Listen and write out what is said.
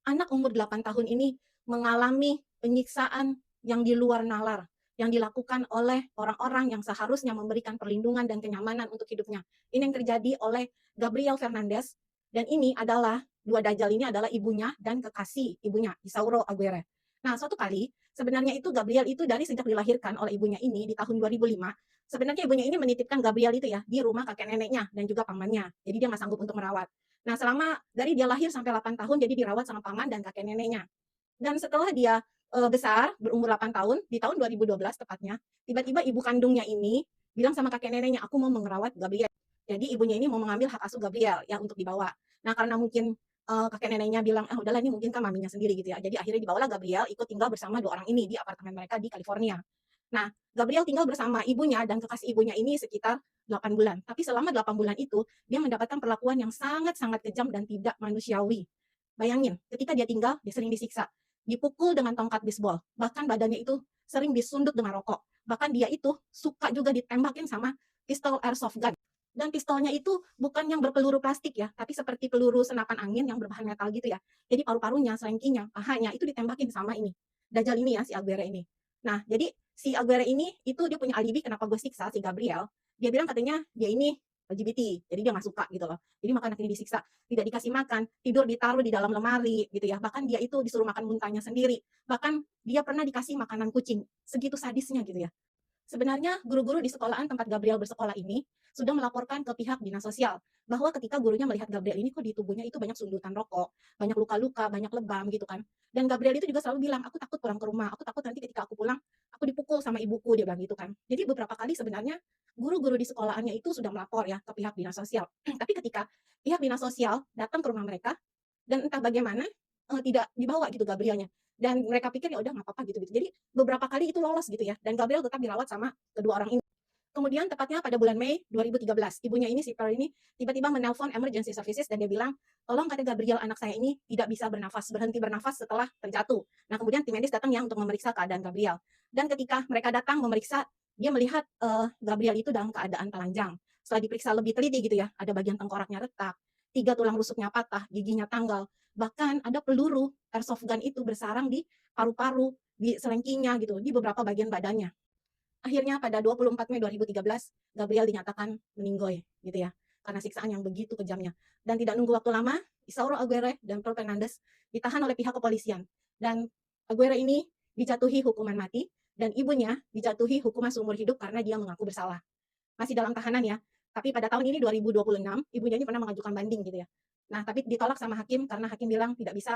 anak umur 8 tahun ini mengalami penyiksaan yang di luar nalar, yang dilakukan oleh orang-orang yang seharusnya memberikan perlindungan dan kenyamanan untuk hidupnya. Ini yang terjadi oleh Gabriel Fernandez, dan ini adalah dua dajjal ini adalah ibunya dan kekasih ibunya, Isauro Aguirre. Nah, suatu kali sebenarnya itu Gabriel itu dari sejak dilahirkan oleh ibunya ini di tahun 2005, sebenarnya ibunya ini menitipkan Gabriel itu ya di rumah kakek neneknya dan juga pamannya. Jadi dia nggak sanggup untuk merawat. Nah, selama dari dia lahir sampai 8 tahun jadi dirawat sama paman dan kakek neneknya. Dan setelah dia, besar, berumur 8 tahun, di tahun 2012 tepatnya, tiba-tiba ibu kandungnya ini bilang sama kakek neneknya, "Aku mau merawat Gabriel." Jadi ibunya ini mau mengambil hak asuh Gabriel ya untuk dibawa. Nah, karena mungkin, kakek neneknya bilang, "Ah, udahlah ini mungkin kan maminya sendiri," gitu ya. Jadi akhirnya dibawalah Gabriel ikut tinggal bersama 2 orang ini di apartemen mereka di California. Nah, Gabriel tinggal bersama ibunya dan kekasih ibunya ini sekitar 8 bulan. Tapi selama 8 bulan itu, dia mendapatkan perlakuan yang sangat-sangat kejam dan tidak manusiawi. Bayangin, ketika dia tinggal, dia sering disiksa, dipukul dengan tongkat bisbol, bahkan badannya itu sering disundut dengan rokok. Bahkan dia itu suka juga ditembakin sama pistol airsoft gun. Dan pistolnya itu bukan yang berpeluru plastik ya, tapi seperti peluru senapan angin yang berbahan metal gitu ya. Jadi paru-parunya, selengkinya, pahanya itu ditembakin sama ini. Dajjal ini ya, si Aguirre ini. Nah, jadi si Aguirre ini itu dia punya alibi kenapa gue siksa si Gabriel. Dia bilang katanya dia ini LGBT, jadi dia nggak suka gitu loh. Jadi makanya disiksa, tidak dikasih makan, tidur ditaruh di dalam lemari gitu ya. Bahkan dia itu disuruh makan muntahnya sendiri. Bahkan dia pernah dikasih makanan kucing. Segitu sadisnya gitu ya. Sebenarnya guru-guru di sekolahan tempat Gabriel bersekolah ini sudah melaporkan ke pihak dinas sosial bahwa ketika gurunya melihat Gabriel ini kok di tubuhnya itu banyak sundutan rokok, banyak luka-luka, banyak lebam gitu kan. Dan Gabriel itu juga selalu bilang, "Aku takut pulang ke rumah, aku takut nanti ketika aku pulang, aku dipukul sama ibuku," dia bilang gitu kan. Jadi beberapa kali sebenarnya guru-guru di sekolahannya itu sudah melapor ya ke pihak dinas sosial. Tapi ketika pihak dinas sosial datang ke rumah mereka dan entah bagaimana, tidak dibawa gitu Gabrielnya. Dan mereka pikir ya udah nggak apa-apa gitu-gitu. Jadi beberapa kali itu lolos gitu ya, dan Gabriel tetap dirawat sama kedua orang ini. Kemudian tepatnya pada bulan Mei 2013, ibunya ini si Pearl ini tiba-tiba menelpon emergency services dan dia bilang, "Tolong kata Gabriel anak saya ini tidak bisa bernafas, berhenti bernafas setelah terjatuh." Nah, kemudian tim medis datang ya untuk memeriksa keadaan Gabriel. Dan ketika mereka datang memeriksa, dia melihat Gabriel itu dalam keadaan telanjang. Setelah diperiksa lebih teliti gitu ya, ada bagian tengkoraknya retak, 3 tulang rusuknya patah, giginya tanggal, bahkan ada peluru airsoft gun itu bersarang di paru-paru, di selengkinya gitu, di beberapa bagian badannya. Akhirnya pada 24 Mei 2013, Gabriel dinyatakan meninggoy gitu ya, karena siksaan yang begitu kejamnya. Dan tidak nunggu waktu lama, Isauro Aguirre dan Pearl Fernandez ditahan oleh pihak kepolisian. Dan Aguirre ini dijatuhi hukuman mati dan ibunya dijatuhi hukuman seumur hidup karena dia mengaku bersalah. Masih dalam tahanan ya, tapi pada tahun ini 2026, ibunya ini pernah mengajukan banding gitu ya. Nah, tapi ditolak sama hakim karena hakim bilang tidak bisa